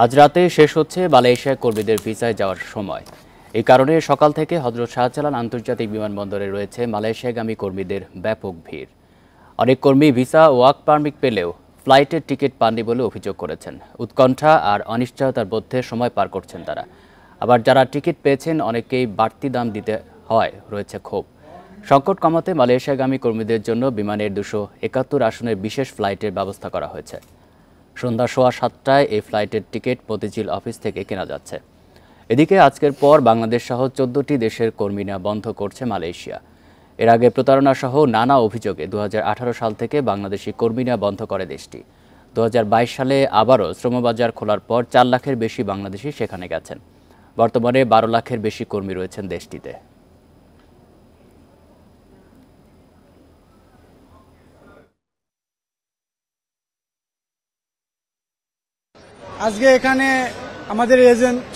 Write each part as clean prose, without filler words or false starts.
আজ রাতে শেষ হচ্ছে মালয়েশিয়ায় কর্মীদের ভিসায় যাওয়ার সময়। এই কারণে সকাল থেকে হযরত শাহজালাল আন্তর্জাতিক বিমানবন্দরে রয়েছে মালয়েশিয়াগামী কর্মীদের ব্যাপক ভিড়। অনেক কর্মী ভিসা ওয়ার্ক পারমিট পেলেও ফ্লাইটের টিকিট পাননি বলে অভিযোগ করেছেন। উৎকণ্ঠা আর অনিশ্চয়তার মধ্যে সময় পার করছেন তারা। আবার যারা টিকিট পেয়েছেন অনেকেই বাড়তি দাম দিতে হয় রয়েছে ক্ষোভ। সংকট কমাতে মালয়েশিয়াগামী কর্মীদের জন্য বিমানের 271 আসনের বিশেষ ফ্লাইটের ব্যবস্থা করা হয়েছে। সন্ধ্যা 7:15টায় এই ফ্লাইটের টিকিট মতিঝিল অফিস থেকে কেনা যাচ্ছে। এদিকে আজকের পর বাংলাদেশ সহ 14টি দেশের কর্মী নেওয়া বন্ধ করছে মালয়েশিয়া। এর আগে প্রতারণা সহ নানা অভিযোগে 2018 সাল থেকে বাংলাদেশি কর্মী নেওয়া বন্ধ করে দেশটি। 2022 সালে আবারও শ্রমবাজার খোলার পর 4 লাখের বেশি বাংলাদেশি সেখানে গেছেন। বর্তমানে 12 লাখের বেশি কর্মী রয়েছেন দেশটিতে। আজকে এখানে আমাদের এজেন্ট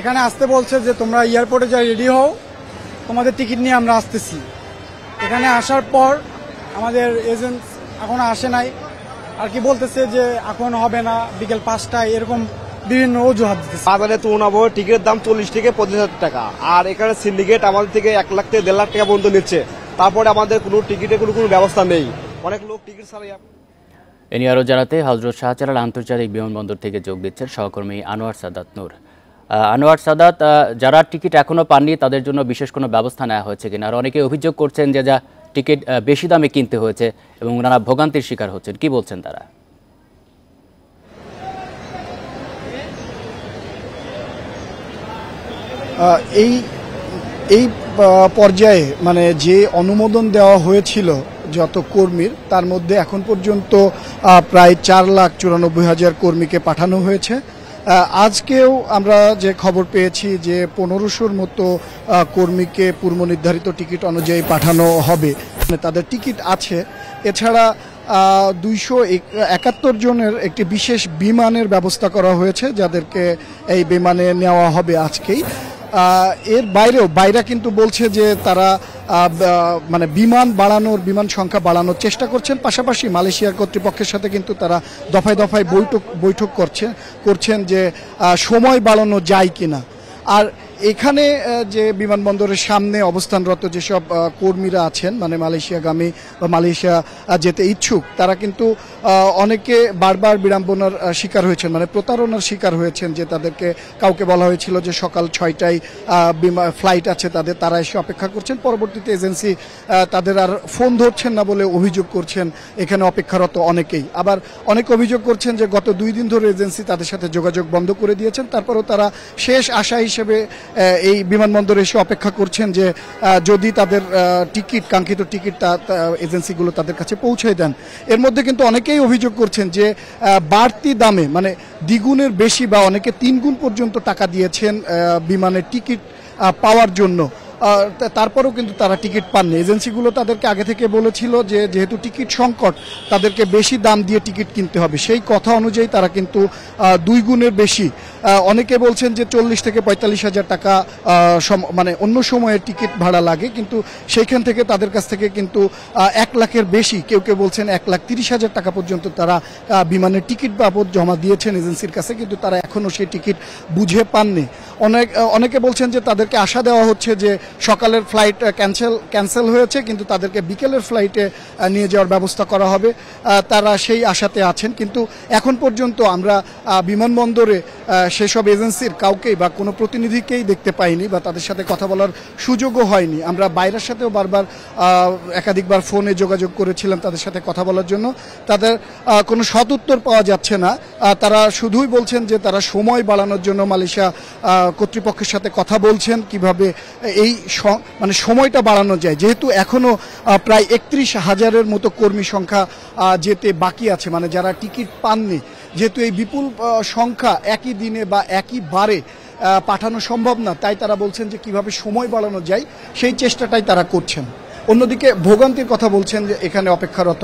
এখানে আসতে বলছে যে তোমরা এয়ারপোর্টে যা রেডি হও, তোমাদের টিকিট নিয়ে আমরা আসতেছি। এখানে আসার পর আমাদের এজেন্ট এখনো আসে নাই, আর কি বলতেছে যে এখন হবে না, বিকেল 5টায়, এরকম বিভিন্ন অজুহাত দিতেছে। বাজারে তুলনাবো টিকিটের দাম 40 থেকে 25,000 টাকা, আর এখানে সিন্ডিকেট আমাদের থেকে 1 লাখ থেকে 1.5 লাখ টাকা পর্যন্ত নিচ্ছে। তারপরে আমাদের কোনো টিকিটের কোনো ব্যবস্থা নেই, অনেক লোক টিকিট ছাড়াই। এ নিয়ে আরও জানাতে হযরত শাহজালাল আন্তর্জাতিক বিমানবন্দর থেকে যোগ দিচ্ছেন সহকর্মী আনোয়ার সাদাত নূর। আনোয়ার সাদাত, যারা টিকিট এখনো পাননি তাদের জন্য বিশেষ কোনো ব্যবস্থা নেওয়া হয়েছে কিনা? আর অনেকে অভিযোগ করছেন যে যা টিকিট বেশি দামে কিনতে হয়েছে এবং নানা ভোগান্তির শিকার হচ্ছেন, কি বলছেন তারা? এই পর্যায়ে মানে যে অনুমোদন দেওয়া হয়েছিল যত কর্মীর, তার মধ্যে এখন পর্যন্ত প্রায় 4,94,000 কর্মীকে পাঠানো হয়েছে। আজকেও আমরা যে খবর পেয়েছি যে 1500-র মতো কর্মীকে পূর্ব নির্ধারিত টিকিট অনুযায়ী পাঠানো হবে, মানে তাদের টিকিট আছে। এছাড়া 271 জনের একটি বিশেষ বিমানের ব্যবস্থা করা হয়েছে, যাদেরকে এই বিমানে নেওয়া হবে আজকেই। এর বাইরে কিন্তু বলছে যে তারা মানে বিমান সংখ্যা বাড়ানোর চেষ্টা করছেন। পাশাপাশি মালয়েশিয়ার কর্তৃপক্ষের সাথে কিন্তু তারা দফায় দফায় বৈঠক করছেন যে সময় বাড়ানো যায় কিনা। আর এখানে যে বিমানবন্দরের সামনে অবস্থানরত যেসব কর্মীরা আছেন, মানে মালয়েশিয়াগামী বা মালয়েশিয়া যেতে ইচ্ছুক, তারা কিন্তু অনেকে বারবার বিড়ম্বনার শিকার হয়েছেন, মানে প্রতারণার শিকার হয়েছেন। যে তাদেরকে কাউকে বলা হয়েছিল যে সকাল 6টায় ফ্লাইট আছে তাদের, তারা এসে অপেক্ষা করছেন। পরবর্তীতে এজেন্সি তাদের আর ফোন ধরছেন না বলে অভিযোগ করছেন এখানে অপেক্ষারত অনেকেই। আবার অনেক অভিযোগ করছেন যে গত 2 দিন ধরে এজেন্সি তাদের সাথে যোগাযোগ বন্ধ করে দিয়েছেন। তারপরও তারা শেষ আশা হিসেবে এই বিমানবন্দরে এসে অপেক্ষা করছেন যে যদি তাদের কাঙ্ক্ষিত টিকিট এজেন্সিগুলো তাদের কাছে পৌঁছে দেন। এর মধ্যে কিন্তু অনেকেই অভিযোগ করছেন যে বাড়তি দামে, মানে দ্বিগুণের বেশি বা অনেকে 3 গুণ পর্যন্ত টাকা দিয়েছেন বিমানের টিকিট পাওয়ার জন্য। তারপরেও কিন্তু তারা টিকিট পাননি। এজেন্সিগুলো তাদেরকে আগে থেকে বলেছিল যে যেহেতু টিকিট সংকট, তাদেরকে বেশি দাম দিয়ে টিকিট কিনতে হবে। সেই কথা অনুযায়ী তারা কিন্তু 2 গুণের বেশি, অনেকে বলছেন যে 40 থেকে 45,000 টাকা মানে অন্য সময়ের টিকিট ভাড়া লাগে, কিন্তু সেইখান থেকে তাদের কাছ থেকে কিন্তু 1 লাখের বেশি, কেউ বলছেন 1,30,000 টাকা পর্যন্ত তারা বিমানের টিকিট বাবদ জমা দিয়েছেন এজেন্সির কাছে, কিন্তু তারা এখনও সেই টিকিট বুঝে পাননি। অনেকে বলছেন যে তাদেরকে আশা দেওয়া হচ্ছে যে সকালের ফ্লাইট ক্যান্সেল হয়েছে, কিন্তু তাদেরকে বিকেলের ফ্লাইটে নিয়ে যাওয়ার ব্যবস্থা করা হবে। তারা সেই আশাতে আছেন, কিন্তু এখন পর্যন্ত আমরা বিমানবন্দরে সেসব এজেন্সির কাউকেই বা কোনো প্রতিনিধিকেই দেখতে পাইনি বা তাদের সাথে কথা বলার সুযোগও হয়নি। আমরা বাইরের সাথেও বারবার একাধিকবার ফোনে যোগাযোগ করেছিলাম তাদের সাথে কথা বলার জন্য, তাদের কোনো সদুত্তর পাওয়া যাচ্ছে না। তারা শুধুই বলছেন যে তারা সময় বাড়ানোর জন্য মালয়েশিয়া কর্তৃপক্ষের সাথে কথা বলছেন কিভাবে এই মানে সময়টা বাড়ানো যায়, যেহেতু এখনো প্রায় 31,000-এর মতো কর্মী সংখ্যা যেতে বাকি আছে, মানে যারা টিকিট পাননি। যেহেতু এই বিপুল সংখ্যা একই দিনে বা একই বারে পাঠানো সম্ভব না, তাই তারা বলছেন যে কিভাবে সময় বাড়ানো যায় সেই চেষ্টাটাই তারা করছেন। অন্যদিকে ভোগান্তির কথা বলছেন যে এখানে অপেক্ষারত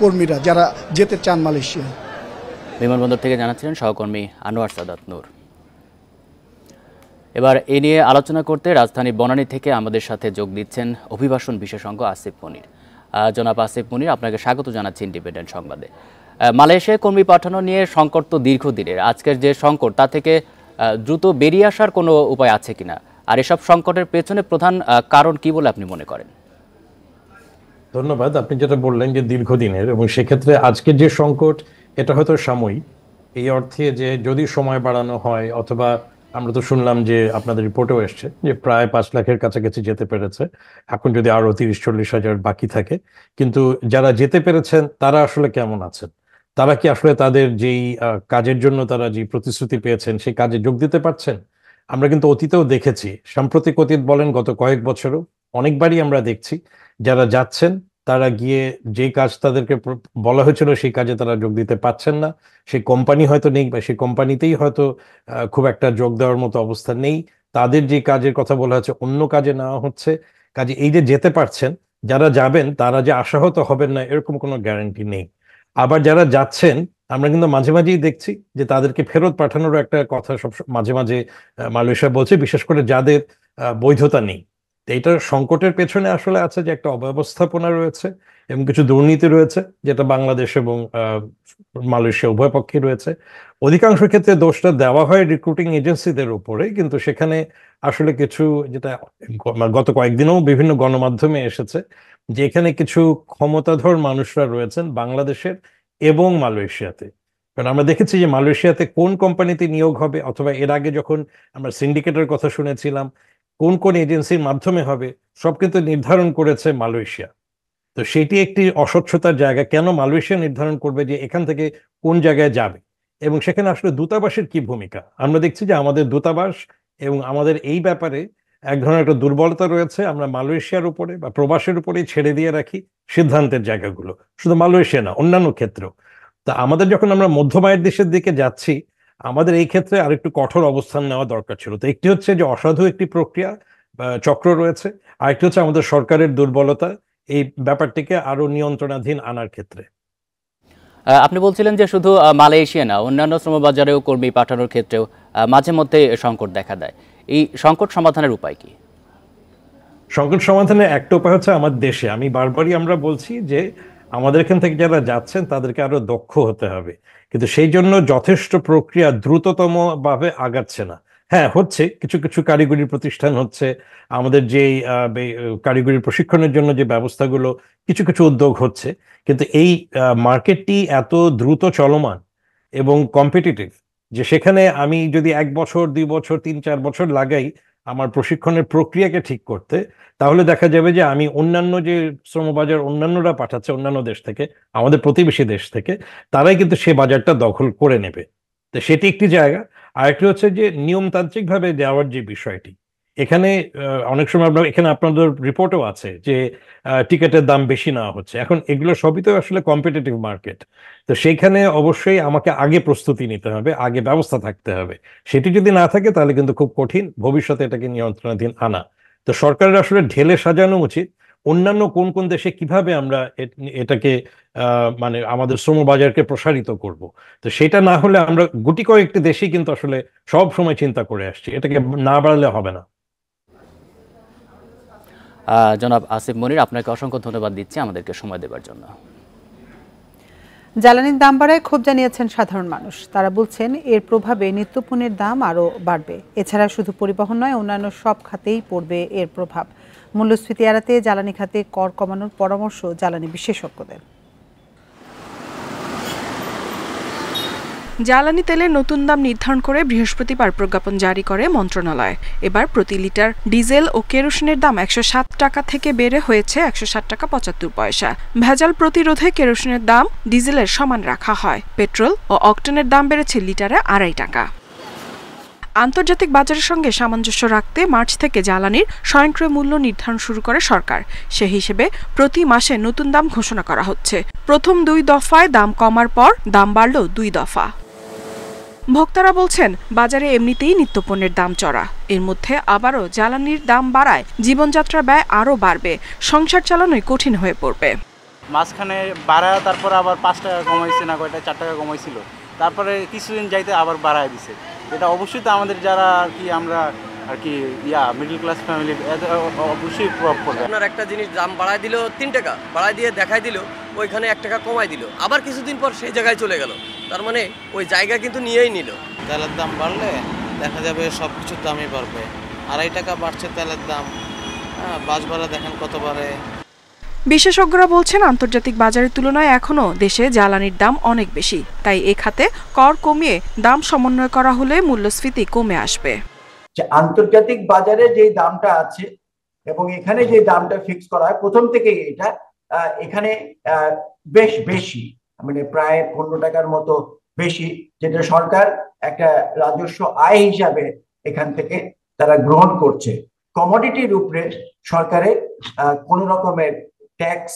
কর্মীরা যারা যেতে চান মালয়েশিয়া। বিমানবন্দর থেকে জানাচ্ছিলেন সহকর্মী আনোয়ার সাদাত নূর। এবার এ নিয়ে আলোচনা করতে রাজধানী বনানী থেকে আমাদের সাথে যোগ দিচ্ছেন অভিবাসন বিশেষজ্ঞ আসিফ মনির। জনাব আসিফ মনির, আপনাকে স্বাগত জানাচ্ছি ইন্ডিপেন্ডেন্ট সংবাদে। মালয়েশিয়ায় কর্মী পাঠানো নিয়ে সংকট তো দীর্ঘদিনের। আজকের যে সংকট তা থেকে দ্রুত বেরিয়ে আসার কোনো উপায় আছে কিনা, আর এসব সংকটের পেছনে প্রধান কারণ কি বলে আপনি মনে করেন? ধন্যবাদ। আপনি যেটা বললেন যে দীর্ঘদিনের, এবং সেক্ষেত্রে আজকের যে সংকট এটা হয়তো সাময়িক, এই অর্থে যে যদি সময় বাড়ানো হয়, অথবা আমরা তো শুনলাম যে আপনাদের রিপোর্টেও এসছে যে প্রায় 5 লাখের কাছাকাছি যেতে পেরেছে, এখন যদি আরো 30-40 হাজার বাকি থাকে, কিন্তু যারা যেতে পেরেছেন তারা আসলে কেমন আছেন, তারা কি আসলে তাদের যেই কাজের জন্য তারা যে প্রতিশ্রুতি পেয়েছেন সেই কাজে যোগ দিতে পারছেন? আমরা কিন্তু অতীতেও দেখেছি, সাম্প্রতিক অতীত বলেন গত কয়েক বছরও অনেকবারই আমরা দেখছি যারা যাচ্ছেন তারা গিয়ে যে কাজ তাদেরকে বলা হয়েছিল সেই কাজে তারা যোগ দিতে পারছেন না। সেই কোম্পানি হয়তো নেই, বা সেই কোম্পানিতেই হয়তো খুব একটা যোগ দেওয়ার মতো অবস্থা নেই, তাদের যে কাজের কথা বলা হচ্ছে অন্য কাজে নেওয়া হচ্ছে। কাজে এই যে যেতে পারছেন, যারা যাবেন তারা যে আশাহত হবেন না এরকম কোনো গ্যারান্টি নেই। আবার যারা যাচ্ছেন আমরা কিন্তু মাঝে মাঝেই দেখছি যে তাদেরকে ফেরত পাঠানোর একটা কথা সব মাঝে মাঝে মালয়েশিয়া বলছে, বিশেষ করে যাদের বৈধতা নেই। তো এইটার সংকটের পেছনে আসলে আছে যে একটা অব্যবস্থাপনা রয়েছে এবং কিছু দুর্নীতি রয়েছে, যেটা বাংলাদেশ এবং মালয়েশিয়া উভয় পক্ষে রয়েছে। অধিকাংশ ক্ষেত্রে দোষটা দেওয়া হয় রিক্রুটিং এজেন্সিদের উপরে, কিন্তু সেখানে আসলে কিছু, যেটা গত কয়েকদিনও বিভিন্ন গণমাধ্যমে এসেছে, যে এখানে কিছু ক্ষমতাধর মানুষরা রয়েছেন বাংলাদেশের এবং মালয়েশিয়াতে। কারণ আমরা দেখেছি যে মালয়েশিয়াতে কোন কোম্পানিতে নিয়োগ হবে, অথবা এর আগে যখন আমরা সিন্ডিকেটের কথা শুনেছিলাম কোন কোন এজেন্সির মাধ্যমে হবে, সব কিন্তু নির্ধারণ করেছে মালয়েশিয়া। তো সেটি একটি অস্বচ্ছতার জায়গা। কেন মালয়েশিয়া নির্ধারণ করবে যে এখান থেকে কোন জায়গায় যাবে? এবং সেখানে আসলে দূতাবাসের কি ভূমিকা? আমরা দেখছি যে আমাদের দূতাবাস এবং আমাদের এই ব্যাপারে এক ধরনের একটা দুর্বলতা রয়েছে। আমরা মালয়েশিয়ার উপরে বা প্রবাসের উপরেই ছেড়ে দিয়ে রাখি সিদ্ধান্তের জায়গাগুলো, শুধু মালয়েশিয়া না, অন্যান্য ক্ষেত্রেও। তা আমাদের যখন আমরা মধ্যম আয়ের দেশের দিকে যাচ্ছি, আমাদের এই ক্ষেত্রে আরেকটু কঠোর অবস্থান নেওয়া দরকার ছিল। তো একটি হচ্ছে যে অসাধু একটি প্রক্রিয়া চক্র রয়েছে, আরেকটি হচ্ছে আমাদের সরকারের দুর্বলতা এই ব্যাপারটিকে আরো নিয়ন্ত্রণাধীন আনার ক্ষেত্রে। আপনি বলছিলেন যে শুধু মালয়েশিয়া না, অন্যান্য শ্রমবাজারেও কর্মী পাঠানোর ক্ষেত্রেও মাঝে মধ্যে সংকট দেখা দেয়। এই সংকট সমাধানের উপায় কি? সংকট সমাধানের একটা উপায় হচ্ছে আমার দেশে, আমি বারবারই আমরা বলছি যে আমাদের এখান থেকে যারা যাচ্ছেন তাদেরকে আরো দক্ষ হতে হবে, কিন্তু সেই জন্য যথেষ্ট প্রক্রিয়া দ্রুততম ভাবে আগাচ্ছে না। হ্যাঁ, হচ্ছে, কিছু কিছু কারিগরি প্রতিষ্ঠান হচ্ছে, আমাদের যে কারিগরি প্রশিক্ষণের জন্য যে ব্যবস্থাগুলো, কিছু কিছু উদ্যোগ হচ্ছে, কিন্তু এই মার্কেটটি এত দ্রুত চলমান এবং কম্পিটিটিভ যে সেখানে আমি যদি 1 বছর 2 বছর 3-4 বছর লাগাই আমার প্রশিক্ষণের প্রক্রিয়াকে ঠিক করতে, তাহলে দেখা যাবে যে আমি অন্যান্য যে শ্রমবাজার অন্যান্যরা পাঠাচ্ছে অন্যান্য দেশ থেকে, আমাদের প্রতিবেশী দেশ থেকে, তারাই কিন্তু সে বাজারটা দখল করে নেবে। তো সেটি একটি জায়গা। আরেকটি হচ্ছে যে নিয়মতান্ত্রিক ভাবে দেওয়ার যে বিষয়টি, এখানে অনেক সময় এখানে আপনাদের রিপোর্টও আছে যে টিকেটের দাম বেশি নেওয়া হচ্ছে। এখন এগুলো সবই তো আসলে কম্পিটিটিভ মার্কেট। তো সেইখানে অবশ্যই আমাকে আগে প্রস্তুতি নিতে হবে, আগে ব্যবস্থা থাকতে হবে। সেটি যদি না থাকে তাহলে কিন্তু খুব কঠিন ভবিষ্যতে এটাকে নিয়ন্ত্রণাধীন আনা। তো সরকারের আসলে ঢেলে সাজানো উচিত অন্যান্য কোন কোন দেশে কিভাবে আমরা এটাকে মানে আমাদের শ্রম বাজারকে প্রসারিত করব। তো সেটা না হলে আমরা গুটি কয়েকটি দেশেই কিন্তু আসলে সব সময় চিন্তা করে আসছি, এটাকে না বাড়ালে হবে না। জনাব আসিফ মনির, আপনাকে অসংখ্য ধন্যবাদ দিচ্ছি আমাদেরকে সময় দেওয়ার জন্য। জ্বালানির দাম বাড়ায় ক্ষোভ জানিয়েছেন সাধারণ মানুষ। তারা বলছেন এর প্রভাবে নিত্যপণ্যের দাম আরও বাড়বে। এছাড়া শুধু পরিবহন নয়, অন্যান্য সব খাতেই পড়বে এর প্রভাব। মূল্যস্ফীতি এড়াতে জ্বালানি খাতে কর কমানোর পরামর্শ জ্বালানি বিশেষজ্ঞদের। জ্বালানি তেলের নতুন দাম নির্ধারণ করে বৃহস্পতিবার প্রজ্ঞাপন জারি করে মন্ত্রণালয়। এবার প্রতি লিটার ডিজেল ও কেরোসিনের দাম 107 টাকা থেকে বেড়ে হয়েছে 107 টাকা 75 পয়সা। ভেজাল প্রতিরোধে কেরোসিনের দাম ডিজেলের সমান রাখা হয়। পেট্রোল ও অকটেনের দাম বেড়েছে লিটারে 2.5 টাকা। আন্তর্জাতিক বাজারের সঙ্গে সামঞ্জস্য রাখতে মার্চ থেকে জ্বালানির স্বয়ংক্রিয় মূল্য নির্ধারণ শুরু করে সরকার। সে হিসেবে প্রতি মাসে নতুন দাম ঘোষণা করা হচ্ছে। প্রথম 2 দফায় দাম কমার পর দাম বাড়ল 2 দফা। ভোক্তারা বলছেন বাজারে এমনিতেই নিত্যপণ্যের দাম চড়া, এর মধ্যে আবারও জ্বালানির দাম বাড়ায় জীবনযাত্রার ব্যয় আরও বাড়বে, সংসার চালানোই কঠিন হয়ে পড়বে। মাঝখানে বাড়ায়, তারপর আবার 5 টাকা কমাইছে, না কয়টা 4 টাকা কমাইছিল, তারপরে কিছুদিন যাইতে আবার বাড়ায় দিছে। এটা অবশ্যই তো আমাদের যারা আর কি আমরা আর কি মিডল ক্লাস ফ্যামিলি অবশ্যই প্রভাব পড়বে। আপনার একটা জিনিস দাম বাড়ায় দিল 3 টাকা, বাড়ায় দিয়ে দেখাই দিল ওইখানে 1 টাকা কমাই দিল, আবার কিছুদিন পর সেই জায়গায় চলে গেল। তার মানে ওই জায়গা কিন্তু নিয়েই নিল। তেলের দাম বাড়লে দেখা যাবে সব কিছুর দামই বাড়বে। 2.5 টাকা বাড়ছে তেলের দাম, বাস ভাড়া দেখেন কত বাড়ে। বিশেষজ্ঞরা বলছেন আন্তর্জাতিক বাজারের তুলনায় এখনও দেশে জ্বালানির দাম অনেক বেশি, তাই এ খাতে কর কমিয়ে দাম সমন্বয় করা হলে মূল্যস্ফীতি কমে আসবে। আন্তর্জাতিক বাজারে যে দামটা আছে এবং এখানে যে দামটা ফিক্স করা হয় প্রথম থেকেই এটা এখানে বেশ বেশি, মানে প্রায় 15 টাকার মতো বেশি, যেটা সরকার একটা রাজস্ব আয় হিসাবে এখান থেকে তারা গ্রহণ করছে। কমোডিটির উপরে সরকারের কোনো রকমের ট্যাক্স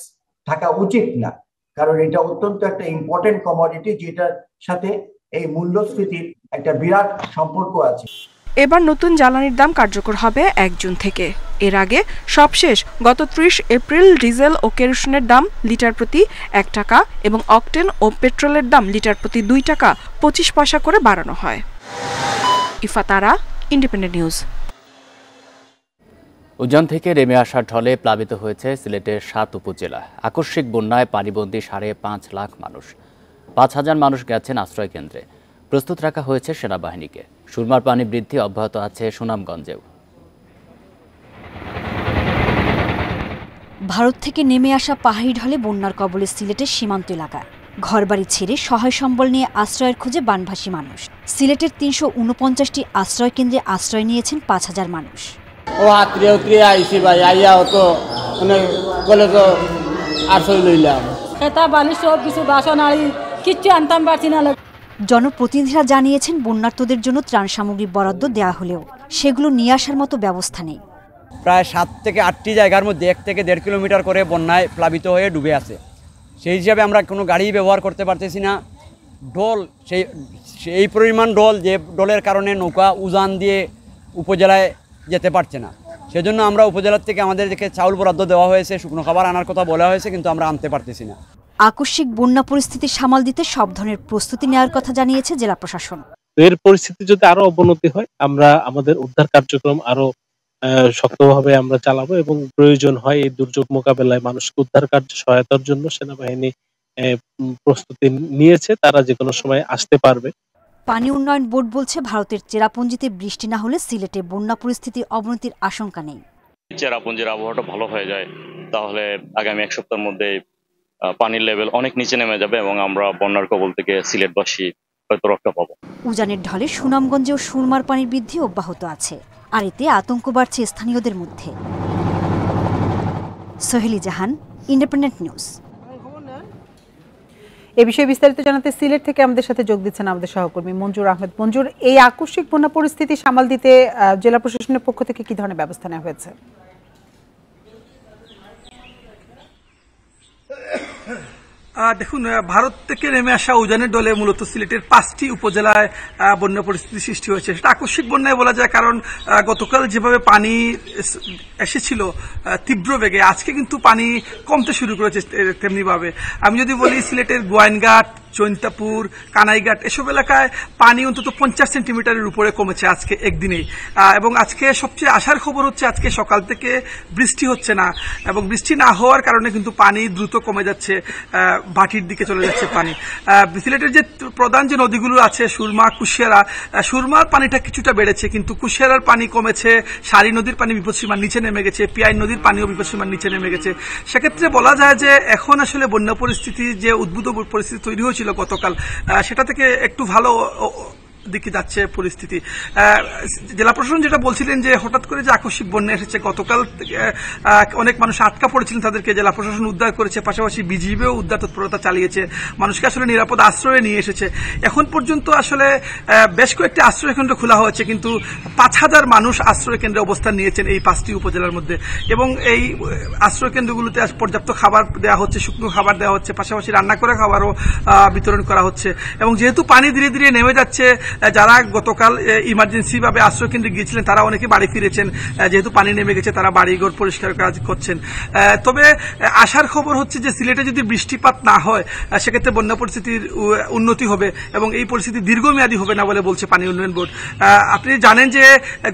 থাকা উচিত না, কারণ এটা অত্যন্ত একটা ইম্পর্টেন্ট কমোডিটি, যেটার সাথে এই মূল্যস্ফীতির একটা বিরাট সম্পর্ক আছে। এবার নতুন জ্বালানির দাম কার্যকর হবে 1 জুন থেকে। এর আগে সবশেষ গত 30 এপ্রিল ডিজেল ও কেরোসিনের দাম লিটার প্রতি 1 টাকা এবং অকটেন ও পেট্রোলের দাম লিটার প্রতি 2 টাকা 25 পয়সা করে বাড়ানো হয়। ইফাতারা, ইন্ডিপেন্ডেন্ট নিউজ। উজান থেকে নেমে আসার ঢলে প্লাবিত হয়েছে সিলেটের 7 উপজেলা। আকস্মিক বন্যায় পানিবন্দী 5.5 লাখ মানুষ। 5,000 মানুষ গেছেন আশ্রয় কেন্দ্রে। প্রস্তুত রাখা হয়েছে সেনাবাহিনীকে। সুরমার পানি বৃদ্ধি অব্যাহত আছে সুনামগঞ্জেও। ভারত থেকে নেমে আসা পাহাড়ি ঢলে বন্যার কবলে সিলেটের সীমান্ত এলাকায় ঘরবাড়ি ছেড়ে সহায় সম্বল নিয়ে আশ্রয়ের খোঁজে বানভাসী মানুষ। সিলেটের 349টি আশ্রয় কেন্দ্রে আশ্রয় নিয়েছেন 5,000 মানুষ। ও আত্মীয় আইসি ভাই আইয়া তো মানে বলে তো আশ্রয় লইলাম। খেতা বালি সব কিছু বাসন আর কিচ্ছু আনতাম পারছি না। জনপ্রতিনিধিরা জানিয়েছেন বন্যার্তদের জন্য ত্রাণ সামগ্রী বরাদ্দ দেওয়া হলেও সেগুলো নিয়ে আসার মতো ব্যবস্থা নেই। প্রায় 7 থেকে 8টি জায়গার মধ্যে 1 থেকে 1.5 কিলোমিটার করে বন্যায় প্লাবিত হয়ে ডুবে আছে। সেই হিসাবে আমরা কোনো গাড়ি ব্যবহার করতে পারতেছি না। ঢোল সেই পরিমাণ ঢোল, যে ঢোলের কারণে নৌকা উজান দিয়ে উপজেলায় যেতে পারছে না। সেজন্য আমরা উপজেলার থেকে আমাদেরকে চাউল বরাদ্দ দেওয়া হয়েছে, শুকনো খাবার আনার কথা বলা হয়েছে, কিন্তু আমরা আনতে পারতেছি না। আকস্মিক বন্যা পরিস্থিতি সামাল দিতে সব ধরনের প্রস্তুতি নেওয়ার কথা জানিয়েছে জেলা প্রশাসন। এর পরিস্থিতি যদি আরো অবনতি হয়, আমরা আমাদের উদ্ধার কার্যক্রম আরো শক্তভাবে আমরা চালাবো এবং প্রয়োজন হয় এই দুর্যোগ মোকাবেলায় মানুষকে উদ্ধার কার্য সহায়তার জন্য সেনাবাহিনী প্রস্তুতি নিয়েছে। তারা যে কোনো সময় আসতে পারবে। পানি উন্নয়ন বোর্ড বলছে ভারতের চেরাপুঞ্জিতে বৃষ্টি না হলে সিলেটে বন্যা পরিস্থিতির অবনতির আশঙ্কা নেই। চেরাপুঞ্জির আবহাওয়াটা ভালো হয়ে যায় তাহলে আগামী 1 সপ্তাহের মধ্যে পানির লেভেল অনেক নিচে নেমে যাবে এবং আমরা বন্যার কবল থেকে সিলেটবাসী হয়তো রক্ষা পাবো। উজানের ঢলে সুনামগঞ্জেও সুরমার পানির বৃদ্ধি অব্যাহত আছে, আর এতে আতঙ্ক বাড়ছে স্থানীয়দের মধ্যে। সোহেলি জাহান, ইন্ডিপেন্ডেন্ট নিউজ। এ বিষয়ে বিস্তারিত জানাতে সিলেট থেকে আমাদের সাথে যোগ দিচ্ছেন আমাদের সহকর্মী মঞ্জুর আহমেদ। মঞ্জুর, এই আকস্মিক বন্যা পরিস্থিতি সামাল দিতে জেলা প্রশাসনের পক্ষ থেকে কি ধরনের ব্যবস্থা নেওয়া হয়েছে? দেখুন, ভারত থেকে নেমে আসা উজানের দলে মূলত সিলেটের 5টি উপজেলায় বন্যা পরিস্থিতি সৃষ্টি হয়েছে। সেটা আকস্মিক বন্যায় বলা যায়, কারণ গতকাল যেভাবে পানি এসেছিল তীব্র বেগে, আজকে কিন্তু পানি কমতে শুরু করেছে তেমনি ভাবে। আমি যদি বলি সিলেটের গোয়াইনঘাট, জৈন্তাপুর, কানাইঘাট এসব এলাকায় পানি অন্তত 50 সেন্টিমিটারের উপরে কমেছে আজকে একদিনেই। এবং আজকে সবচেয়ে আশার খবর হচ্ছে আজকে সকাল থেকে বৃষ্টি হচ্ছে না, এবং বৃষ্টি না হওয়ার কারণে কিন্তু পানি দ্রুত কমে যাচ্ছে, ভাটির দিকে চলে যাচ্ছে পানি। সিলেটের যে প্রধান যে নদীগুলো আছে সুরমা, কুশিয়ারা, সুরমার পানিটা কিছুটা বেড়েছে, কিন্তু কুশিয়ারার পানি কমেছে, সারি নদীর পানি বিপদসীমার নিচে নেমে গেছে, পিয়াই নদীর পানিও বিপদসীমার নিচে নেমে গেছে। সেক্ষেত্রে বলা যায় যে এখন আসলে বন্যা পরিস্থিতি, যে উদ্ভূত পরিস্থিতি তৈরি হয়েছিল গতকাল, সেটা থেকে একটু ভালো দিকে যাচ্ছে পরিস্থিতি। জেলা প্রশাসন যেটা বলছিলেন যে হঠাৎ করে যে আকস্মিক বন্যা এসেছে, গতকাল অনেক মানুষ আটকা পড়েছিলেন, তাদেরকে জেলা প্রশাসন উদ্ধার করেছে, পাশাপাশি বিজিবিও উদ্ধার তৎপরতা চালিয়েছে, মানুষকে আসলে নিরাপদ আশ্রয়ে নিয়ে এসেছে। এখন পর্যন্ত আসলে বেশ কয়েকটি আশ্রয় কেন্দ্র খোলা হয়েছে, কিন্তু 5,000 মানুষ আশ্রয় কেন্দ্রে অবস্থান নিয়েছেন এই 5টি উপজেলার মধ্যে, এবং এই আশ্রয় কেন্দ্রগুলোতে পর্যাপ্ত খাবার দেওয়া হচ্ছে, শুকনো খাবার দেওয়া হচ্ছে, পাশাপাশি রান্না করে খাবারও বিতরণ করা হচ্ছে। এবং যেহেতু পানি ধীরে ধীরে নেমে যাচ্ছে, যারা গতকাল ইমার্জেন্সি ভাবে আশ্রয় কেন্দ্রে গিয়েছিলেন তারা অনেকে বাড়ি ফিরেছেন, যেহেতু পানি নেমে গেছে তারা বাড়িঘর পরিষ্কার কাজ করছেন। তবে আশার খবর হচ্ছে যে সিলেটে যদি বৃষ্টিপাত না হয় সেক্ষেত্রে বন্যা পরিস্থিতির উন্নতি হবে এবং এই পরিস্থিতি দীর্ঘমেয়াদী হবে না বলে বলছে পানি উন্নয়ন বোর্ড। আপনি জানেন যে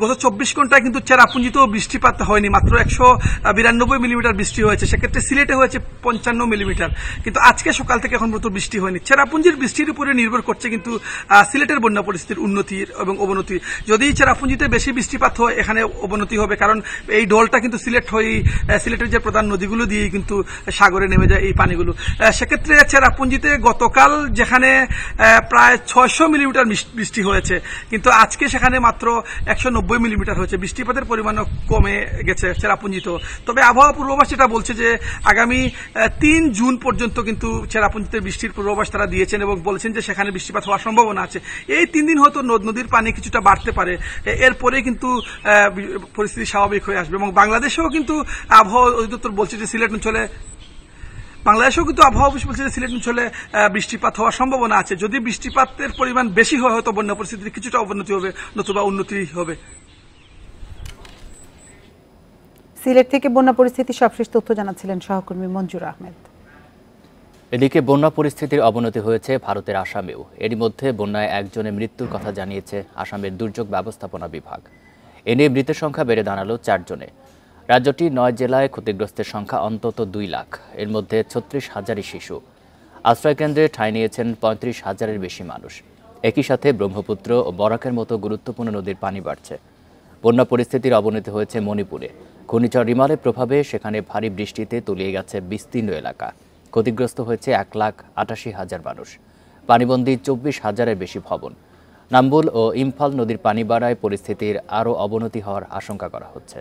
গত 24 ঘন্টায় কিন্তু চেরাপুঞ্জিতেও বৃষ্টিপাত হয়নি, মাত্র 192 মিলিমিটার বৃষ্টি হয়েছে, সেক্ষেত্রে সিলেটে হয়েছে 55 মিলিমিটার। কিন্তু আজকে সকাল থেকে এখন পর্যন্ত বৃষ্টি হয়নি। চেরাপুঞ্জির বৃষ্টির উপরে নির্ভর করছে কিন্তু সিলেটের বন্যা পরিস্থিতির উন্নতির এবং অবনতি। যদি চেরাপুঞ্জিতে বেশি বৃষ্টিপাত হয় এখানে অবনতি হবে, কারণ এই ঢলটা কিন্তু সিলেটের যে প্রধান নদীগুলো দিয়ে কিন্তু সাগরে নেমে যায় এই পানিগুলো। সেক্ষেত্রে চেরাপুঞ্জিতে গতকাল যেখানে প্রায় 600 মিলিমিটার বৃষ্টি হয়েছে, কিন্তু আজকে সেখানে মাত্র 190 মিলিমিটার হয়েছে। বৃষ্টিপাতের পরিমাণও কমে গেছে চেরাপুঞ্জিতেও। তবে আবহাওয়া পূর্বাভাস যেটা বলছে যে আগামী 3 জুন পর্যন্ত কিন্তু চেরাপুঞ্জিতে বৃষ্টির পূর্বাভাস তারা দিয়েছেন এবং বলেছেন যে সেখানে বৃষ্টিপাত হওয়ার সম্ভাবনা আছে। এই 3 দিন হয়তো নদীর পানি কিছুটা বাড়তে পারে, এরপরে কিন্তু পরিস্থিতি স্বাভাবিক হয়ে আসবে। এবং বাংলাদেশেও কিন্তু আবহাওয়া অধিদপ্তর বলছে যে সিলেট অঞ্চলে সিলেট অঞ্চলে বৃষ্টিপাত হওয়ার সম্ভাবনা আছে। যদি বৃষ্টিপাতের পরিমাণ বেশি হয় হয়তো বন্যা পরিস্থিতির কিছুটা অবনতি হবে, নতুবা উন্নতি হবে। সিলেট থেকে বন্যা পরিস্থিতি সবশেষ তথ্য জানাচ্ছিলেন সহকর্মী মঞ্জুর আহমেদ। এদিকে বন্যা পরিস্থিতির অবনতি হয়েছে ভারতের আসামেও। এরই মধ্যে বন্যায় একজনের মৃত্যুর কথা জানিয়েছে আসামের দুর্যোগ ব্যবস্থাপনা বিভাগ। এ নিয়ে মৃতের সংখ্যা বেড়ে দাঁড়ালো 4 জনে। রাজ্যটি 9 জেলায় ক্ষতিগ্রস্তের সংখ্যা অন্তত 2 লাখ, এর মধ্যে 36,000 শিশু। আশ্রয়কেন্দ্রে ঠাঁই নিয়েছেন 35,000-এর বেশি মানুষ। একই সাথে ব্রহ্মপুত্র ও বরাকের মতো গুরুত্বপূর্ণ নদীর পানি বাড়ছে। বন্যা পরিস্থিতির অবনতি হয়েছে মণিপুরে। ঘূর্ণিঝড় রিমালের প্রভাবে সেখানে ভারী বৃষ্টিতে তলিয়ে গেছে বিস্তীর্ণ এলাকা। ক্ষতিগ্রস্ত হয়েছে 1,88,000 মানুষ। পানিবন্দী 24,000-এর বেশি ভবন। নাম্বুল ও ইম্ফল নদীর পানি বাড়ায় পরিস্থিতির আরও অবনতি হওয়ার আশঙ্কা করা হচ্ছে।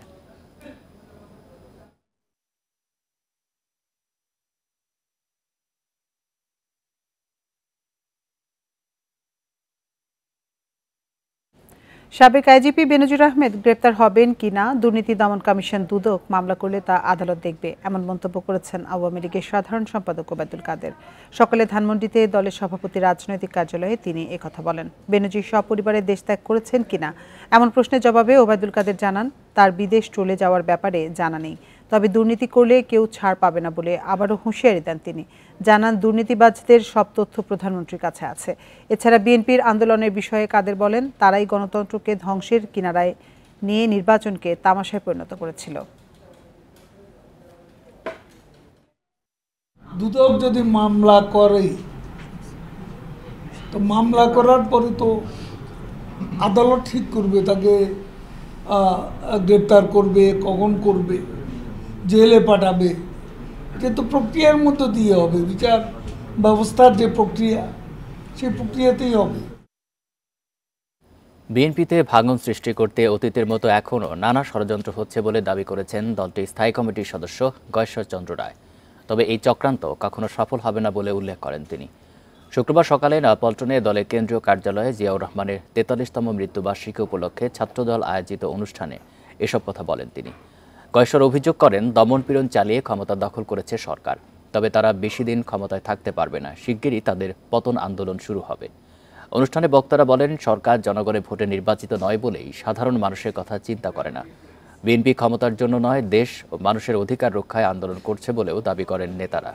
সাবেক আইজিপি বেনজির আহমেদ গ্রেপ্তার হবেন কিনা দুর্নীতি দমন কমিশন দুদক মামলা করলে তা আদালত দেখবে, এমন মন্তব্য করেছেন আওয়ামী লীগের সাধারণ সম্পাদক ওবায়দুল কাদের। সকালে ধানমন্ডিতে দলের সভাপতি রাজনৈতিক কার্যালয়ে তিনি একথা বলেন। বেনজির সপরিবারে দেশ ত্যাগ করেছেন কিনা এমন প্রশ্নের জবাবে ওবায়দুল কাদের জানান, তার বিদেশ চলে যাওয়ার ব্যাপারে জানা নেই, তবে দুর্নীতি করলে কেউ ছাড় পাবে না বলে আবারও হুঁশিয়ারি দেন তিনি। জানান, দুর্নীতিবাজদের সব তথ্য প্রধানমন্ত্রীর কাছে আছে। এছাড়া বিএনপির আন্দোলনের বিষয়ে কাদের বলেন, তারাই গণতন্ত্রকে ধ্বংসের কিনারায় নিয়ে নির্বাচনকে তামাশায় পরিণত করেছিল। দুদক যদি মামলা করে তো মামলা করার পরে তো আদালত ঠিক করবে তাকে গ্রেপ্তার করবে, কখন করবে, জেলে পাঠাবে, এটা তো প্রক্রিয়ার মধ্য দিয়ে হবে। বিচার ব্যবস্থার যে প্রক্রিয়া সেই প্রক্রিয়াতেই হবে। বিএনপিতে ভাঙন সৃষ্টি করতে অতীতের মতো এখনও নানা ষড়যন্ত্র হচ্ছে বলে দাবি করেছেন দলটির স্থায়ী কমিটির সদস্য গয়েশ্বর চন্দ্র রায়। তবে এই চক্রান্ত কখনো সফল হবে না বলে উল্লেখ করেন তিনি। শুক্রবার সকালে নয়াপল্টনে দলের কেন্দ্রীয় কার্যালয়ে জিয়াউর রহমানের 43তম মৃত্যুবার্ষিকী উপলক্ষে ছাত্রদল আয়োজিত অনুষ্ঠানে এসব কথা বলেন তিনি। গয়েশ্বর অভিযোগ করেন, দমনপীড়ন চালিয়ে ক্ষমতা দখল করেছে সরকার, তবে তারা বেশি দিন ক্ষমতায় থাকতে পারবে না, শিগগিরই তাদের পতন আন্দোলন শুরু হবে। অনুষ্ঠানে বক্তারা বলেন, সরকার জনগণের ভোটে নির্বাচিত নয় বলেই সাধারণ মানুষের কথা চিন্তা করে না। বিএনপি ক্ষমতার জন্য নয়, দেশ ও মানুষের অধিকার রক্ষায় আন্দোলন করছে বলেও দাবি করেন নেতারা।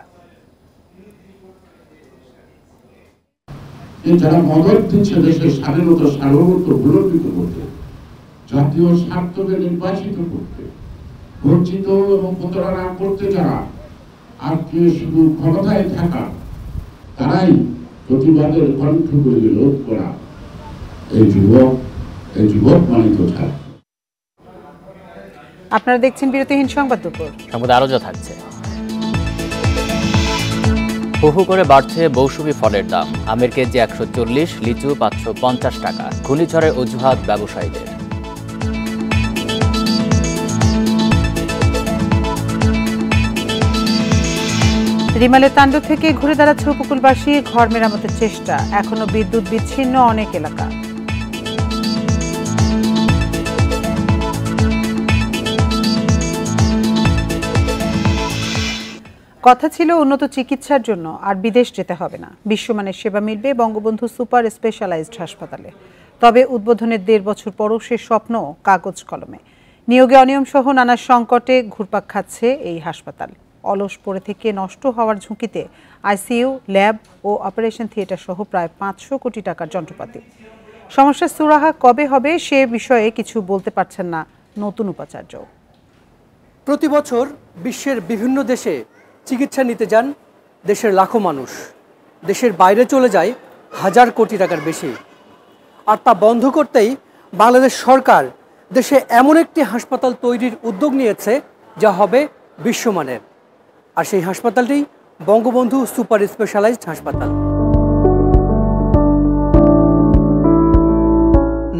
যারা মদত দিচ্ছে দেশের স্বাধীনতা সার্বভৌমত্ব ভূলণ্ঠিত করতে, জাতীয় স্বার্থকে নির্বাচিত করতে, বঞ্চিত এবং প্রতারণা করতে যারা আজকে শুধু ক্ষমতায় থাকা, তারাই প্রতিবাদের কণ্ঠ করে রোধ করা এই যুবক মানিত ছাত্র। আপনারা দেখছেন বিরতিহীন সংবাদ দুপুর। সংবাদ আরো যা থাকছে। হু করে বাড়ছে মৌসুমি ফলের দাম। আমের কেজি 140, লিচু 550 টাকা। ঘূর্ণিঝড়ের অজুহাত ব্যবসায়ীদের। রিমালের তাণ্ডব থেকে ঘুরে দাঁড়াচ্ছে উপকূলবাসী, ঘর মেরামতের চেষ্টা, এখনো বিদ্যুৎ বিচ্ছিন্ন অনেক এলাকা। কথা ছিল উন্নত চিকিৎসার জন্য আর বিদেশ যেতে হবে না, বিশ্বমানের সেবা মিলবে বঙ্গবন্ধু সুপার স্পেশালাইজড হাসপাতালে। তবে উদ্বোধনের 1.5 বছর পরও সে স্বপ্ন কাগজ কলমে। নিয়োগে অনিয়ম সহ নানা সংকটে ঘুরপাক খাচ্ছে এই হাসপাতাল। অলস পড়ে থেকে নষ্ট হওয়ার ঝুঁকিতে আইসিইউ, ল্যাব ও অপারেশন থিয়েটার সহ প্রায় 500 কোটি টাকার যন্ত্রপাতি। সমস্যার সুরাহা কবে হবে সে বিষয়ে কিছু বলতে পারছেন না নতুন উপাচার্য। প্রতি বছর বিশ্বের বিভিন্ন দেশে চিকিৎসা নিতে যান দেশের লাখো মানুষ। দেশের বাইরে চলে যায় হাজার কোটি টাকার বেশি। আর তা বন্ধ করতেই বাংলাদেশ সরকার দেশে এমন একটি হাসপাতাল তৈরির উদ্যোগ নিয়েছে যা হবে বিশ্বমানের। আর সেই হাসপাতালটি বঙ্গবন্ধু সুপার স্পেশালাইজড হাসপাতাল।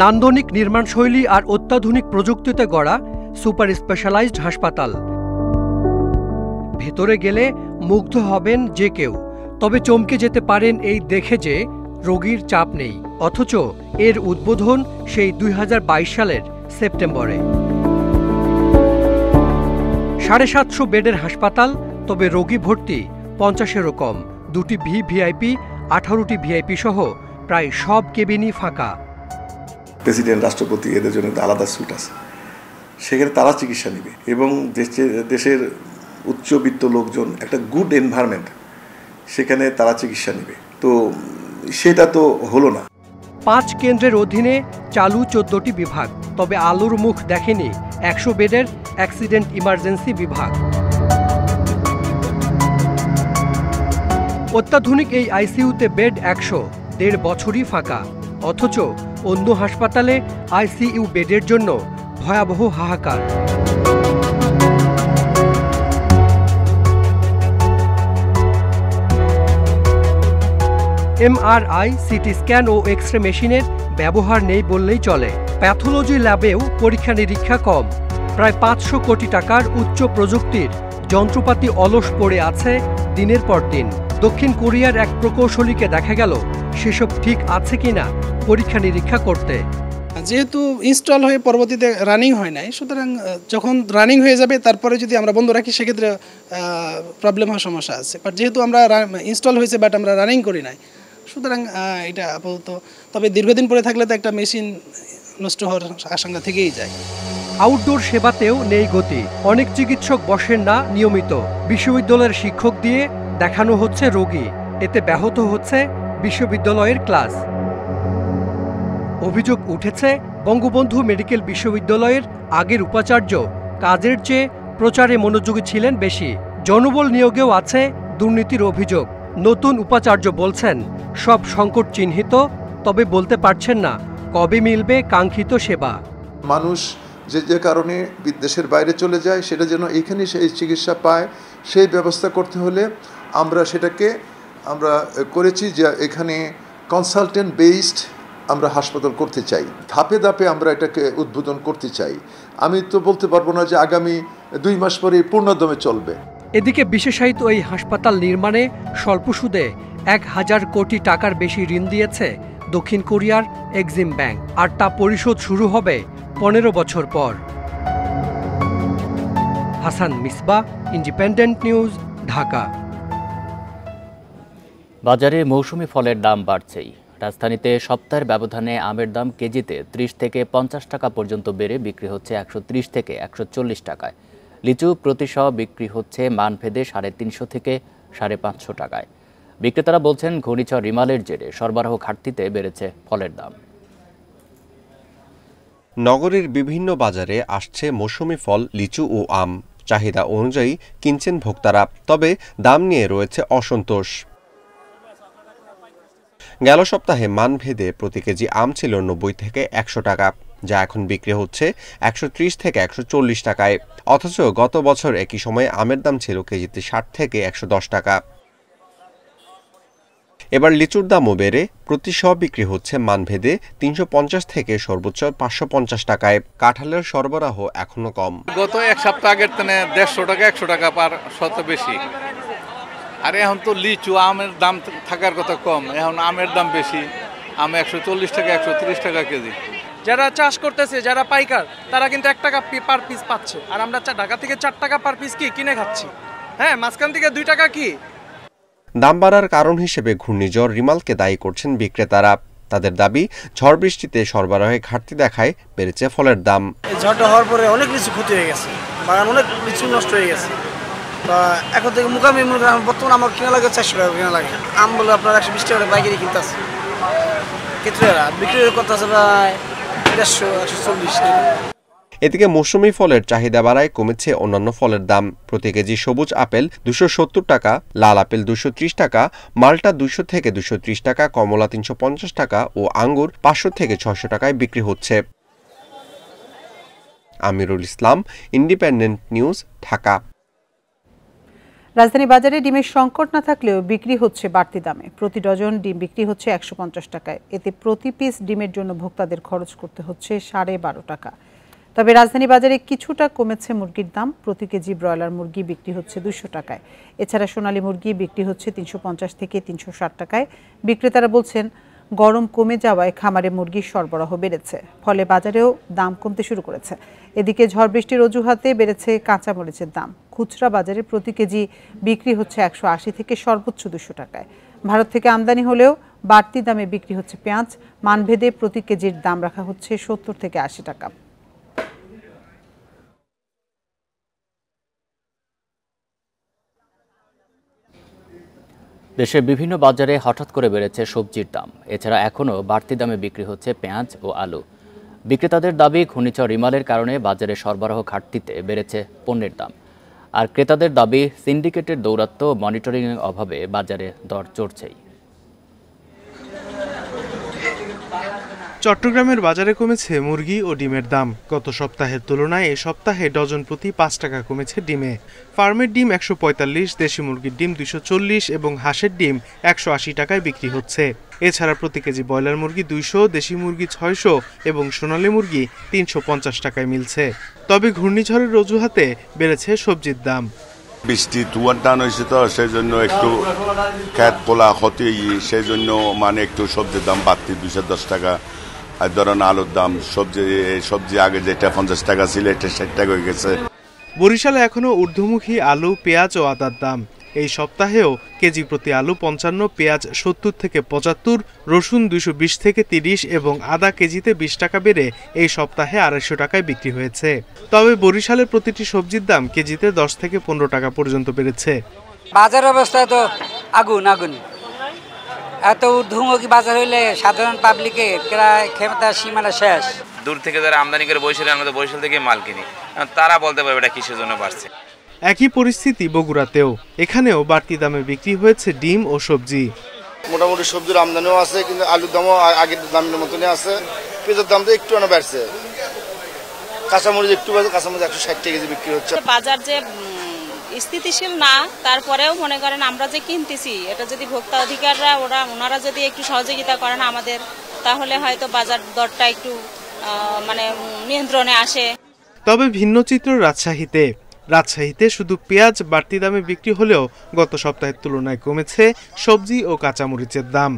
নান্দনিক নির্মাণশৈলী আর অত্যাধুনিক প্রযুক্তিতে গড়া সুপার স্পেশালাইজড হাসপাতাল। ভেতরে গেলে মুগ্ধ হবেন যে কেউ, তবে চমকে যেতে পারেন এই দেখে যে রোগীর চাপ নেই। অথচ এর উদ্বোধন সেই 2022 সালের সেপ্টেম্বরে। 750 বেডের হাসপাতাল, তবে রোগী ভর্তি 50-এরও কম। 2টি ভিভিআইপি, 18টি ভিআইপি সহ প্রায় সব কেবিনই ফাঁকা। প্রেসিডেন্ট, রাষ্ট্রপতি এদের জন্য আলাদা সুট আছে, সেখানে তারা চিকিৎসা নেবে এবং দেশের উচ্চবিত্ত লোকজন একটা গুড এনভায়রনমেন্ট, সেখানে তারা চিকিৎসা নেবে। তো সেটা তো হলো না। 5 কেন্দ্রের অধীনে চালু 14টি বিভাগ, তবে আলোর মুখ দেখেনি 100 বেডের অ্যাক্সিডেন্ট ইমার্জেন্সি বিভাগ। অত্যাধুনিক এই আইসিইউতে বেড 100, 1.5 বছরই ফাঁকা। অথচ অন্য হাসপাতালে আইসিইউ বেডের জন্য ভয়াবহ হাহাকার। এমআরআই, সিটি স্ক্যান ও এক্স-রে মেশিনের ব্যবহার নেই বললেই চলে। প্যাথোলজি ল্যাবেও পরীক্ষা নিরীক্ষা কম। প্রায় 500 কোটি টাকার উচ্চ প্রযুক্তির যন্ত্রপাতি অলস পড়ে আছে দিনের পর দিন। দক্ষিণ কোরিয়ার এক প্রকৌশলীকে দেখা গেল সেসব ঠিক আছে কিনা পরীক্ষা নিরীক্ষা করতে। যেহেতু ইনস্টল হয়ে পরবর্তীতে রানিং হয় নাই, সুতরাং যখন রানিং হয়ে যাবে তারপরে যদি আমরা বন্ধ রাখি সেক্ষেত্রে প্রবলেম হওয়ার সমস্যা আছে। বাট যেহেতু আমরা ইনস্টল হয়েছে বাট আমরা রানিং করি নাই, সুতরাং এটা আপাতত, তবে দীর্ঘদিন পরে থাকলে তো একটা মেশিন নষ্ট হওয়ার আশঙ্কা থেকেই যায়। আউটডোর সেবাতেও নেই গতি। অনেক চিকিৎসক বসেন না নিয়মিত। বিশ্ববিদ্যালয়ের শিক্ষক দিয়ে দেখানো হচ্ছে রোগী, এতে ব্যাহত হচ্ছে বিশ্ববিদ্যালয়ের ক্লাস। অভিযোগ উঠেছে বঙ্গবন্ধু মেডিকেল বিশ্ববিদ্যালয়ের আগের উপাচার্য কাজের চেয়ে প্রচারে মনোযোগী ছিলেন বেশি। জনবল নিয়োগেও আছে দুর্নীতির অভিযোগ। নতুন উপাচার্য বলছেন সব সংকট চিহ্নিত, তবে বলতে পারছেন না কবে মিলবে কাঙ্ক্ষিত সেবা। মানুষ যে কারণে বিদেশের বাইরে চলে যায় সেটা যেন এখানে সেই চিকিৎসা পায়, সেই ব্যবস্থা করতে হলে আমরা সেটাকে করেছি যে এখানে কনসালটেন্ট বেসড আমরা হাসপাতাল করতে চাই। ধাপে ধাপে আমরা এটাকে উদ্বোধন করতে চাই। আমি তো বলতে পারবো না যে আগামী 2 মাস পরে পূর্ণদমে চলবে। এদিকে বিশেষায়িত এই হাসপাতাল নির্মাণে স্বল্প সুদে 1000 কোটি টাকার বেশি ঋণ দিয়েছে দক্ষিণ কোরিয়ার এক্সিম ব্যাংক, আর তা পরিশোধ শুরু হবে 15 বছর পর। Hasan Misbah, independent news, Dhaka. বাজারে মৌসুমি ফলের দাম বাড়ছেই। রাজধানীতে সপ্তাহের ব্যবধানে আমের দাম কেজিতে 30 থেকে 50 টাকা পর্যন্ত বেড়ে বিক্রি হচ্ছে 130 থেকে 140 টাকায়। লিচু প্রতি শ বিক্রি হচ্ছে মানভেদে 350 থেকে 550 টাকায়। বিক্রেতারা বলছেন ঘূর্ণিঝড় রিমালের জেরে সরবরাহ ঘাটতিতে বেড়েছে ফলের দাম। নগরীর বিভিন্ন বাজারে আসছে মৌসুমি ফল লিচু ও আম। চাহিদা অনুযায়ী কিনছেন ভোক্তারা, তবে দাম নিয়ে রয়েছে অসন্তোষ। গেল সপ্তাহে মানভেদে প্রতি কেজি আম ছিল 90 থেকে 100 টাকা, যা এখন বিক্রি হচ্ছে 130 থেকে 140 টাকায়। অথচ গত বছর একই সময়ে আমের দাম ছিল কেজিতে 60 থেকে 110 টাকা। এবার লিচুর দামও বেড়ে প্রতি শ বিক্রি হচ্ছে মানভেদে 350 থেকে সর্বোচ্চ 550 টাকায়। কাঁঠালের সরবরাহ এখনো কম। গত এক সপ্তাহ আগের থেকে 150 টাকা 100 টাকা পার শত বেশি। আর এখন তো লিচু আমের দাম থাকার কথা কম, এখন আমের দাম বেশি। আম 140 টাকা 130 টাকা কেজি। যারা চাষ করতেছে, যারা পাইকার, তারা কিন্তু 1 টাকা পার পিস পাচ্ছে, আর আমরা ঢাকা থেকে 4 টাকা পার পিস কি কিনে খাচ্ছি। হ্যাঁ, মাঝখান থেকে 2 টাকা কি। দাম বাড়ার কারণ হিসেবে ঘূর্ণিঝড় রিমালকে দায়ী করছেন বিক্রেতারা। তাদের দাবি, ঝড় বৃষ্টিতে সরবরাহে ঘাটতি দেখায় বেড়েছে ফলের দাম। ঝড়টা হওয়ার পরে অনেক কিছু ক্ষতি হয়ে গেছে, বাগান অনেক কিছু নষ্ট হয়ে গেছে। এখন থেকে মুকামি বর্তমানে আমার কেনা লাগে 400 টাকা কেনা লাগে। আম বলে আপনার 120 টাকা পাইকারি কিনতে আছে, ক্ষেত্রেরা বিক্রি করতে আছে প্রায় 150-140 টাকা। এদিকে মৌসুমী ফলের চাহিদা বাড়ায় কমেছে অন্যান্য ফলের দাম। প্রতি কেজি সবুজ আপেল 270 টাকা, লাল আপেল 230 টাকা, মাল্টা 200 থেকে 230 টাকা, কমলা 350 টাকা ও আঙ্গুর 500 থেকে 600 টাকায় বিক্রি হচ্ছে। Amirul Islam, independent news, Dhaka. রাজধানী বাজারে ডিমের সংকট না থাকলেও বিক্রি হচ্ছে বাড়তি দামে। প্রতি ডজন ডিম বিক্রি হচ্ছে 150 টাকায়। এতে প্রতি পিস ডিমের জন্য ভোক্তাদের খরচ করতে হচ্ছে 12.5 টাকা। তবে রাজধানী বাজারে কিছুটা কমেছে মুরগির দাম। প্রতি কেজি ব্রয়লার মুরগি বিক্রি হচ্ছে 200 টাকায়। এছাড়া সোনালী মুরগি বিক্রি হচ্ছে 350 থেকে 360 টাকায়। বিক্রেতারা বলছেন, গরম কমে যাওয়ায় খামারে মুরগির সরবরাহ বেড়েছে, ফলে বাজারেও দাম কমতে শুরু করেছে। এদিকে ঝড় বৃষ্টির অজুহাতে বেড়েছে কাঁচামরিচের দাম। খুচরা বাজারে প্রতি কেজি বিক্রি হচ্ছে 180 থেকে সর্বোচ্চ 200 টাকায়। ভারত থেকে আমদানি হলেও বাড়তি দামে বিক্রি হচ্ছে পেঁয়াজ। মানভেদে প্রতি কেজির দাম রাখা হচ্ছে 70 থেকে 80 টাকা। দেশের বিভিন্ন বাজারে হঠাৎ করে বেড়েছে সবজির দাম। এছাড়া এখনও বাড়তি দামে বিক্রি হচ্ছে পেঁয়াজ ও আলু। বিক্রেতাদের দাবি, ঘূর্ণিঝড় রিমালের কারণে বাজারে সরবরাহ ঘাটতিতে বেড়েছে পণ্যের দাম। আর ক্রেতাদের দাবি, সিন্ডিকেটের দৌরাত্ম্য ও মনিটরিংয়ের অভাবে বাজারে দর চড়ছেই। চট্টগ্রামের বাজারে কমেছে মুরগি ও ডিমের দাম। গত সপ্তাহের তুলনায় এ সপ্তাহে ডজন প্রতি 5 টাকা কমেছে ডিমে। ফার্মের ডিম 145, দেশি মুরগির ডিম 240 এবং হাঁসের ডিম 180 টাকায় বিক্রি হচ্ছে। এছাড়া প্রতি কেজি ব্রয়লার মুরগি 200, দেশি মুরগি 600 এবং সোনালী মুরগি 350 টাকায় মিলছে। তবে ঘূর্ণিঝড়ের অজুহাতে বেড়েছে সবজির দাম। বৃষ্টি তুয়ার টান হয়েছে, তো সেই জন্য একটু খ্যাত পোলা ক্ষতি, সেই জন্য মানে একটু সবজির দাম বাড়তি 210 টাকা। আর ধরেন আলুর দাম, সবজি আগে যেটা 50 টাকা ছিল এটা 60 টাকা হয়ে গেছে। বরিশালে এখনো ঊর্ধ্বমুখী আলু, পেঁয়াজ ও আদার দাম। এই সপ্তাহেও কেজি প্রতি আলু 55, পেঁয়াজ 70 থেকে 75, রসুন 220 থেকে 30 এবং আদা কেজিতে 20 টাকা বেড়ে এই সপ্তাহে 250 টাকায় বিক্রি হয়েছে। তবে বরিশালের প্রতিটি সবজির দাম কেজিতে 10 থেকে 15 টাকা পর্যন্ত বেড়েছে। বাজার অবস্থা তো আগুন, এত ঊর্ধ্বমুখী বাজার হইলে সাধারণ পাবলিকের ক্রয় ক্ষমতা সীমানা শেষ। দূর থেকে যারা আমদানি করে বরিশালে, আমরা তো বরিশাল থেকে মাল কিনি, তারা বলতে পারবে এটা কিসের জন্য বাড়ছে। একই পরিস্থিতি বগুড়াতেও। এখানেও বাড়তি দামে বিক্রি হয়েছে ডিম ও সবজি। মোটামুটি সবজির আমদানিও আছে, কিন্তু আলুর দামও আগের দামের মতনই আছে। পেঁয়াজের দামটা একটু বাড়ছে, কাঁচামরিচ একটু বাড়ছে, কাঁচামরিচ 160 টাকা কেজি বিক্রি হচ্ছে। বাজার যে স্থিতিশীল না, তারপরেও মনে করেন আমরা যে কিনতেছি, এটা যদি ভোক্তা অধিকাররা ওনারা যদি একটু সহযোগিতা করেন আমাদের, তাহলে হয়তো বাজার দরটা একটু মানে নিয়ন্ত্রণে আসে। তবে ভিন্ন চিত্র রাজশাহীতে শুধু পেঁয়াজ বাড়তি দামে বিক্রি হলেও গত সপ্তাহের তুলনায় কমেছে সবজি ও কাঁচামরিচের দাম।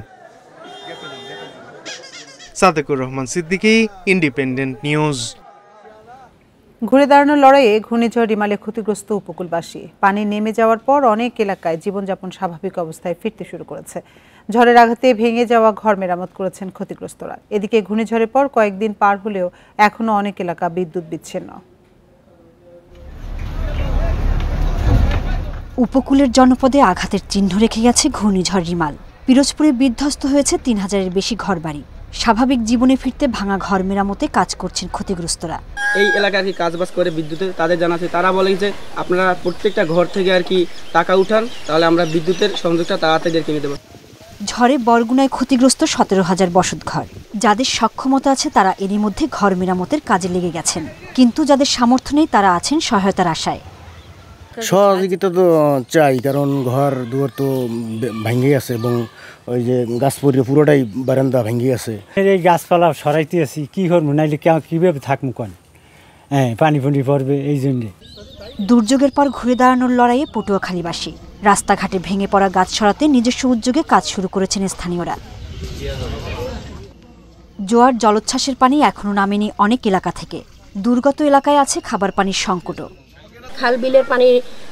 Sadequr Rahman Siddiqui, independent news. ঘুরে দাঁড়ানোর লড়াইয়ে ঘূর্ণিঝড় রিমালে ক্ষতিগ্রস্ত উপকূলবাসী। পানি নেমে যাওয়ার পর অনেক এলাকায় জীবনযাপন স্বাভাবিক অবস্থায় ফিরতে শুরু করেছে। ঝড়ের আঘাতে ভেঙে যাওয়া ঘর মেরামত করেছেন ক্ষতিগ্রস্তরা। এদিকে ঘূর্ণিঝড়ের পর কয়েকদিন পার হলেও এখনো অনেক এলাকা বিদ্যুৎ বিচ্ছিন্ন। উপকূলের জনপদে আঘাতের চিহ্ন রেখে গেছে ঘূর্ণিঝড় রিমাল। পিরোজপুরে বিধ্বস্ত হয়েছে 3000-এর বেশি ঘরবাড়ি। স্বাভাবিক জীবনে ফিরতে ভাঙা ঘর মেরামতে কাজ করছেন ক্ষতিগ্রস্তরা। এই এলাকায় কাজবাজ করে বিদ্যুতে তাদের জানাতে, তারা বলে যে আপনারা প্রত্যেকটা ঘর থেকে টাকা উঠান, তাহলে আমরা বিদ্যুতের সংযোগটা তাড়াতাড়ি কিনে দেবো। ঝড়ে বরগুনায় ক্ষতিগ্রস্ত 17,000 বসতঘর। যাদের সক্ষমতা আছে তারা এরই মধ্যে ঘর মেরামতের কাজে লেগে গেছেন, কিন্তু যাদের সামর্থ্য নেই তারা আছেন সহায়তার আশায়। সহযোগিতা তো চাই, কারণ ঘর দুয়ার তো ভেঙে আছে এবং ওই যে গাছ পড়ে পুরোটাই বারান্দা ভেঙে আছে। এই গাছপালা সরাইতে আছি, কি করবো, নাইলে কীভাবে থাকবো কোন, পানি পড়বে এই জন্যে। দুর্যোগের পর ঘুরে দাঁড়ানোর লড়াইয়ে পটুয়াখালীবাসী। রাস্তাঘাটে ভেঙে পড়া গাছ সরাতে নিজস্ব উদ্যোগে কাজ শুরু করেছেন স্থানীয়রা। জোয়ার জলোচ্ছ্বাসের পানি এখনো নামেনি অনেক এলাকা থেকে। দুর্গত এলাকায় আছে খাবার পানির সংকটও। খাল বিলের পানি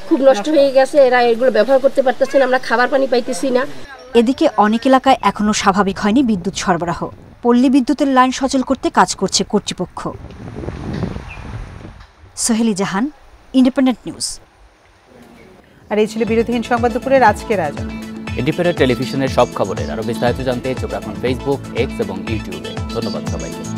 খুব নষ্ট হয়ে গেছে, এরা এগুলো ব্যবহার করতে পারতেছে না, আমরা খাবার পানি পাইতেছি না। এদিকে অনেক এলাকায় এখনও স্বাভাবিক হয়নি বিদ্যুৎ সরবরাহ। পল্লী বিদ্যুতের লাইন সচল করতে কাজ করছে কর্তৃপক্ষ। সোহেলি জাহান, ইন্ডিপেন্ডেন্ট নিউজ। আর এই ছিল বিরোধীহীন সংবাদ দুপুরের আজকের আয়োজন। ইন্ডিপেন্ডেন্ট টেলিভিশনের সব খবরের আরও বিস্তারিত জানতে চোখ রাখুন ফেসবুক, এক্স এবং ইউটিউবে। ধন্যবাদ সবাইকে।